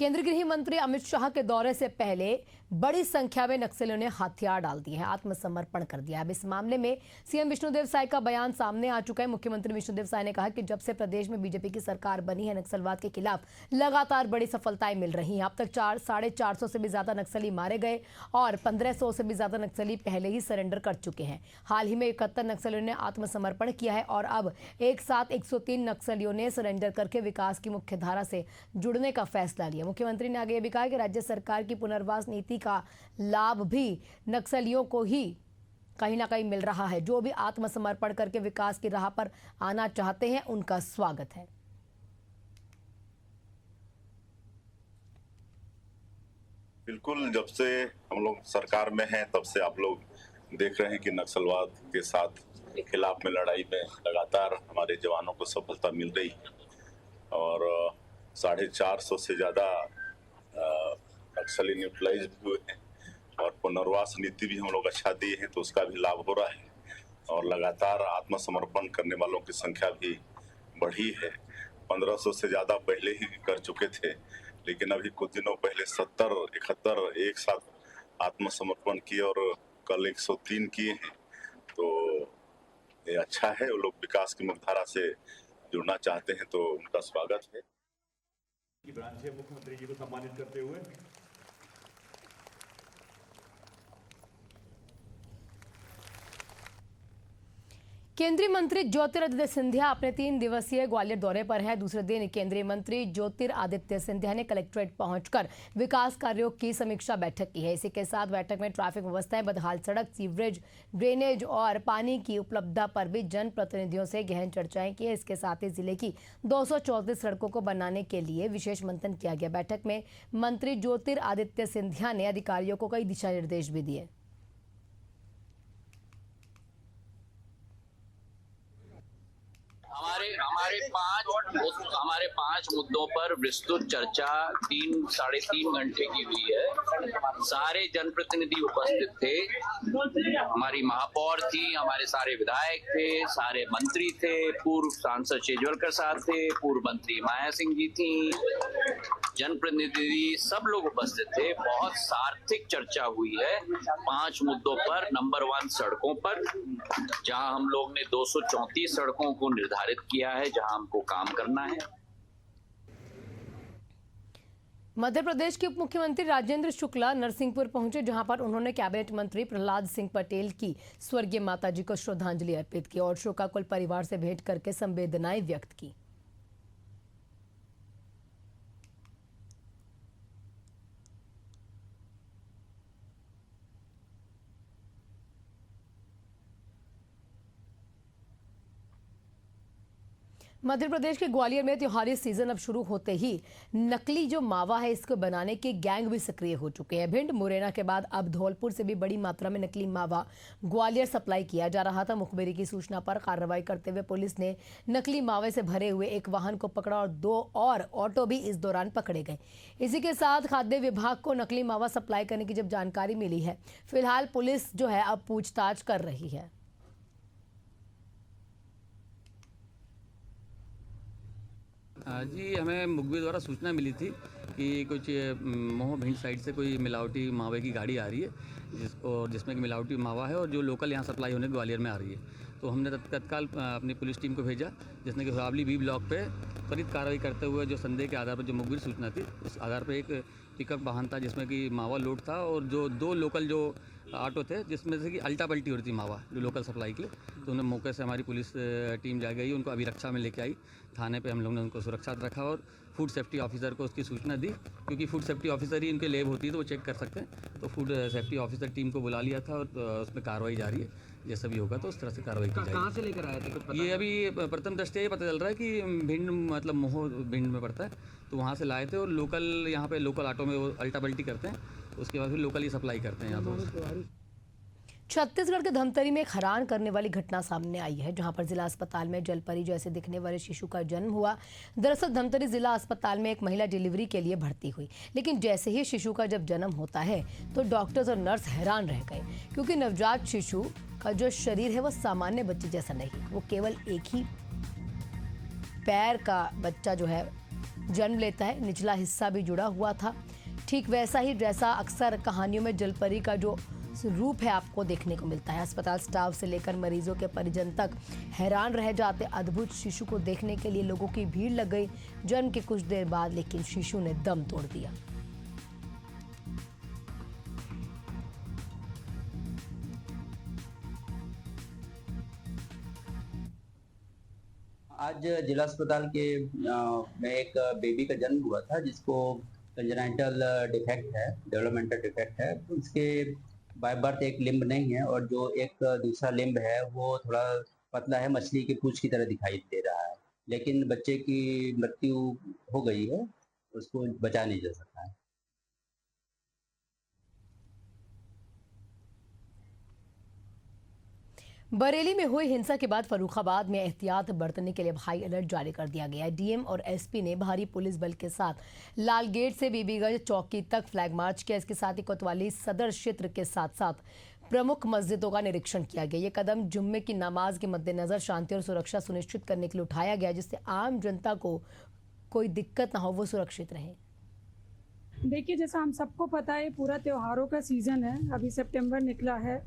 केंद्रीय गृह मंत्री अमित शाह के दौरे से पहले बड़ी संख्या में नक्सलियों ने हथियार डाल दिए हैं, आत्मसमर्पण कर दिया। अब इस मामले में सीएम विष्णुदेव साय का बयान सामने आ चुका है। मुख्यमंत्री विष्णुदेव साय ने कहा कि जब से प्रदेश में बीजेपी की सरकार बनी है, नक्सलवाद के खिलाफ लगातार बड़ी सफलताएं मिल रही हैं। अब तक 450 से भी ज्यादा नक्सली मारे गए और 1500 से भी ज्यादा नक्सली पहले ही सरेंडर कर चुके हैं। हाल ही में 71 नक्सलियों ने आत्मसमर्पण किया है और अब एक साथ 103 नक्सलियों ने सरेंडर करके विकास की मुख्य धारा से जुड़ने का फैसला लिया। मुख्यमंत्री ने आगे ये भी कहा कि राज्य सरकार की पुनर्वास नीति का लाभ भी नक्सलियों को ही कहीं ना कहीं मिल रहा है। जो भी आत्मसमर्पण करके विकास की राह पर आना चाहते हैं, उनका स्वागत है। बिल्कुल, जब से हम लोग सरकार में हैं तब से आप लोग देख रहे हैं कि नक्सलवाद के साथ खिलाफ में लड़ाई में लगातार हमारे जवानों को सफलता मिल रही है और 450 से ज्यादा नक्सली न्यूट्रलाइज हुए हैं और पुनर्वास नीति भी हम लोग अच्छा दिए हैं तो उसका भी लाभ हो रहा है और लगातार आत्मसमर्पण करने वालों की संख्या भी बढ़ी है। 1500 से ज्यादा पहले ही कर चुके थे, लेकिन अभी कुछ दिनों पहले 70-71 एक साथ आत्मसमर्पण किए और कल 103 किए हैं। तो ये अच्छा है। वो लोग विकास की मुख्यधारा से जुड़ना चाहते हैं तो उनका स्वागत है। ब्रांच है मुख्यमंत्री जी को सम्मानित करते हुए केंद्रीय मंत्री ज्योतिरादित्य सिंधिया अपने 3 दिवसीय ग्वालियर दौरे पर हैं। दूसरे दिन केंद्रीय मंत्री ज्योतिरादित्य सिंधिया ने कलेक्ट्रेट पहुंचकर विकास कार्यों की समीक्षा बैठक की है। इसी के साथ बैठक में ट्रैफिक व्यवस्थाएं, बदहाल सड़क, सीवरेज, ड्रेनेज और पानी की उपलब्धता पर भी जनप्रतिनिधियों से गहन चर्चाएं की है। इसके साथ ही जिले की 234 सड़कों को बनाने के लिए विशेष मंथन किया गया। बैठक में मंत्री ज्योतिरादित्य सिंधिया ने अधिकारियों को कई दिशा निर्देश भी दिए। हमारे पांच मुद्दों पर विस्तृत चर्चा 3-3.5 घंटे की हुई है। सारे जनप्रतिनिधि उपस्थित थे, हमारी महापौर थी, हमारे सारे विधायक थे, सारे मंत्री थे, पूर्व सांसद शेजवलकर साहब थे, पूर्व मंत्री माया सिंह जी थी, जनप्रतिनिधि सब लोग उपस्थित थे। बहुत सार्थक चर्चा हुई है 5 मुद्दों पर। नंबर 1 सड़कों पर, जहां हम लोग ने 234 सड़कों को निर्धारित किया है जहां हमको काम करना है। मध्य प्रदेश के उप मुख्यमंत्री राजेंद्र शुक्ला नरसिंहपुर पहुंचे, जहां पर उन्होंने कैबिनेट मंत्री प्रहलाद सिंह पटेल की स्वर्गीय माताजी को श्रद्धांजलि अर्पित की और शोकाकुल परिवार से भेंट करके संवेदनाएं व्यक्त की। मध्य प्रदेश के ग्वालियर में त्योहारी सीजन अब शुरू होते ही नकली जो मावा है, इसको बनाने के गैंग भी सक्रिय हो चुके हैं। भिंड मुरैना के बाद अब धौलपुर से भी बड़ी मात्रा में नकली मावा ग्वालियर सप्लाई किया जा रहा था। मुखबिरी की सूचना पर कार्रवाई करते हुए पुलिस ने नकली मावे से भरे हुए एक वाहन को पकड़ा और 2 और ऑटो भी इस दौरान पकड़े गए। इसी के साथ खाद्य विभाग को नकली मावा सप्लाई करने की जब जानकारी मिली है, फिलहाल पुलिस जो है अब पूछताछ कर रही है। जी, हमें मुखबिर द्वारा सूचना मिली थी कि कुछ मोह भिंड साइड से कोई मिलावटी मावे की गाड़ी आ रही है जिसमें कि मिलावटी मावा है और जो लोकल यहाँ सप्लाई होने ग्वालियर में आ रही है। तो हमने तत्काल अपनी पुलिस टीम को भेजा, जिसने कि सुरावली बी ब्लॉक पे त्वरित कार्रवाई करते हुए जो संदेह के आधार पर जो मुखबिर सूचना थी, उस आधार पर एक पिकअप वाहन था जिसमें कि मावा लोड था और जो 2 लोकल जो ऑटो थे जिसमें से कि अल्टा पल्टी हो रही थी मावा जो लोकल सप्लाई के लिए। तो उन्हें मौके से हमारी पुलिस टीम जा गई, उनको अभिरक्षा में लेके आई। थाने पे हम लोग ने उनको सुरक्षित रखा और फूड सेफ्टी ऑफिसर को उसकी सूचना दी, क्योंकि फूड सेफ्टी ऑफिसर ही उनके लैब होती है तो वो चेक कर सकते हैं। तो फूड सेफ्टी ऑफिसर टीम को बुला लिया था और उसमें कार्रवाई जारी है। जैसा भी होगा तो उस तरह से कार्रवाई की जाएगी। कहाँ से लेकर आए थे? ये अभी प्रथम दृष्टया ये पता चल रहा है कि भिंड मतलब मोह भिंड में पड़ता है, तो वहाँ से लाए थे और लोकल यहाँ पे लोकल ऑटो में वो अल्टा पल्टी करते हैं, उसके बाद फिर लोकल ही सप्लाई करते हैं यहाँ तो। छत्तीसगढ़ के धमतरी में एक हैरान करने वाली घटना सामने आई है, जहां पर जिला अस्पताल में जलपरी जैसे दिखने वाले शिशु का जन्म हुआ। दरअसल धमतरी जिला अस्पताल में एक महिला डिलीवरी के लिए भर्ती हुई, लेकिन जैसे ही शिशु का जब जन्म होता है तो डॉक्टर्स और नर्स हैरान रह गए, क्योंकि नवजात शिशु का जो शरीर है वो सामान्य बच्चे जैसा नहीं, वो केवल एक ही पैर का बच्चा जो है जन्म लेता है, निचला हिस्सा भी जुड़ा हुआ था, ठीक वैसा ही जैसा अक्सर कहानियों में जलपरी का जो रूप है आपको देखने को मिलता है। अस्पताल स्टाफ से लेकर मरीजों के परिजन तक हैरान रह जाते। अद्भुत शिशु को देखने के लिए लोगों की भीड़ लग गई। जन्म के कुछ देर बाद लेकिन शिशु ने दम तोड़ दिया। आज जिला अस्पताल के में एक बेबी का जन्म हुआ था जिसको कंजेनाइटल डिफेक्ट है, डेवलपमेंटल डिफेक्ट है। उसके बाय बर्थ एक लिम्ब नहीं है और जो एक दूसरा लिम्ब है वो थोड़ा पतला है, मछली की पूंछ की तरह दिखाई दे रहा है, लेकिन बच्चे की मृत्यु हो गई है, उसको बचा नहीं जा सका है। बरेली में हुई हिंसा के बाद फर्रुखाबाद में एहतियात बरतने के लिए हाई अलर्ट जारी कर दिया गया है। डीएम और एसपी ने भारी पुलिस बल के साथ लालगेट से बीबीगंज चौकी तक फ्लैग मार्च किया। इसके साथ ही कोतवाली सदर क्षेत्र के साथ साथ प्रमुख मस्जिदों का निरीक्षण किया गया। ये कदम जुम्मे की नमाज के मद्देनजर शांति और सुरक्षा सुनिश्चित करने के लिए उठाया गया, जिससे आम जनता को कोई दिक्कत ना हो, वो सुरक्षित रहे। देखिए, जैसा हम सबको पता है पूरा त्योहारों का सीज़न है। अभी सितंबर निकला है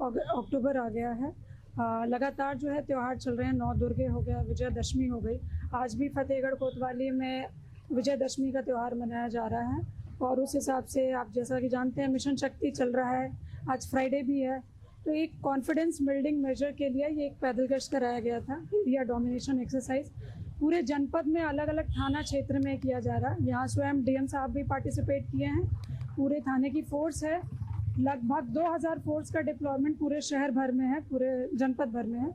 और अक्टूबर आ गया है। लगातार जो है त्यौहार चल रहे हैं। नौ दुर्गे हो गया, विजयदशमी हो गई, आज भी फतेहगढ़ कोतवाली में विजयदशमी का त्यौहार मनाया जा रहा है। और उस हिसाब से आप जैसा कि जानते हैं मिशन शक्ति चल रहा है, आज फ्राइडे भी है। तो एक कॉन्फिडेंस बिल्डिंग मेजर के लिए ये एक पैदल गश्त कराया गया था, एरिया डोमिनेशन एक्सरसाइज। पूरे जनपद में अलग अलग थाना क्षेत्र में किया जा रहा है। यहाँ स्वयं डीएम साहब भी पार्टिसिपेट किए हैं। पूरे थाने की फोर्स है, लगभग 2000 फोर्स का डिप्लॉयमेंट पूरे शहर भर में है, पूरे जनपद भर में है।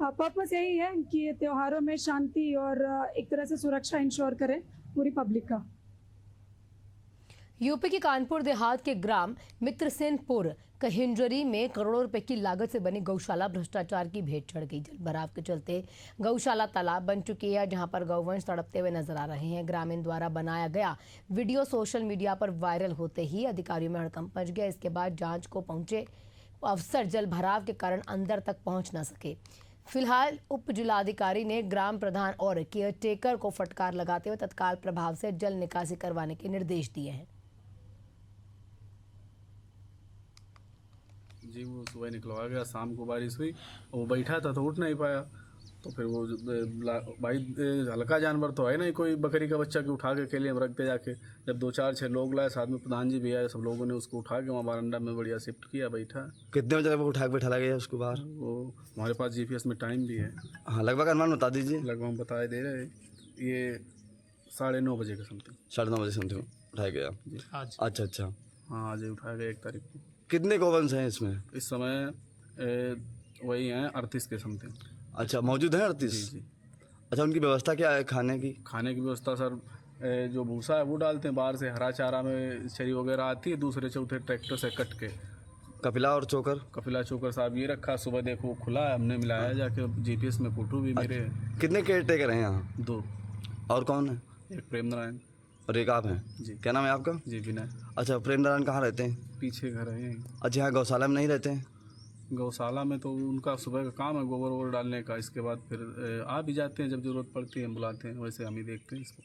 पर्पस यही है कि त्योहारों में शांति और एक तरह से सुरक्षा इंश्योर करें पूरी पब्लिक का। यूपी के कानपुर देहात के ग्राम मित्रसेनपुर कहिंजरी में करोड़ों रुपए की लागत से बनी गौशाला भ्रष्टाचार की भेंट चढ़ गई। जल भराव के चलते गौशाला तालाब बन चुकी है, जहां पर गौवंश तड़पते हुए नजर आ रहे हैं। ग्रामीण द्वारा बनाया गया वीडियो सोशल मीडिया पर वायरल होते ही अधिकारियों में हड़कंप मच गया। इसके बाद जांच को पहुंचे अफसर जल भराव के कारण अंदर तक पहुंच न सके। फिलहाल उप जिलाधिकारी ने ग्राम प्रधान और केयरटेकर को फटकार लगाते हुए तत्काल प्रभाव से जल निकासी करवाने के निर्देश दिए हैं। जी, वो सुबह निकलवा गया, शाम को बारिश हुई, वो बैठा था तो उठ नहीं पाया। तो फिर वो भाई हल्का जानवर तो है नहीं, कोई बकरी का बच्चा के उठा के अकेले हम रख दे जाके। जब 2-4-6 लोग लाए, साथ में प्रधान जी भी आए, सब लोगों ने उसको उठा के वहाँ बारंडा में बढ़िया शिफ्ट किया, बैठा। कितने बजे वो उठा के बैठा गया उसको बाहर? वो हमारे पास जीपीएस में टाइम भी है। हाँ, लगभग अनुमान बता दीजिए। लगभग हम बताए दे रहे, ये 9:30 बजे के समथिंग। 9:30 बजे समथिंग उठाया गया। अच्छा। हाँ, आज उठाया गया 1 तारीख को। कितने गौवंश हैं इसमें इस समय? वही हैं 38 के समथिंग। अच्छा, मौजूद है 38? जी। अच्छा, उनकी व्यवस्था क्या है खाने की? खाने की व्यवस्था सर, जो भूसा है वो डालते हैं बाहर से, हरा चारा में चरी वगैरह आती है, दूसरे चौथे ट्रैक्टर से कट के। कपिला और चोकर? कपिला चोकर साहब ये रखा, सुबह देखो खुला है, हमने मिलाया जाके, जीपीएस में फोटो भी मेरे। कितने केयर टेकर हैं यहाँ? 2। और कौन है? एक प्रेम नारायण और एक आप हैं? जी। क्या नाम है आपका? जी, विनय। अच्छा, प्रेम नारायण कहाँ रहते हैं? पीछे घर है यहीं। अच्छा, यहाँ गौशाला में नहीं रहते हैं? गौशाला में तो उनका सुबह का काम है गोबर वोबर डालने का, इसके बाद फिर आ भी जाते हैं, जब जरूरत पड़ती है हम बुलाते हैं, वैसे हम ही देखते हैं इसको।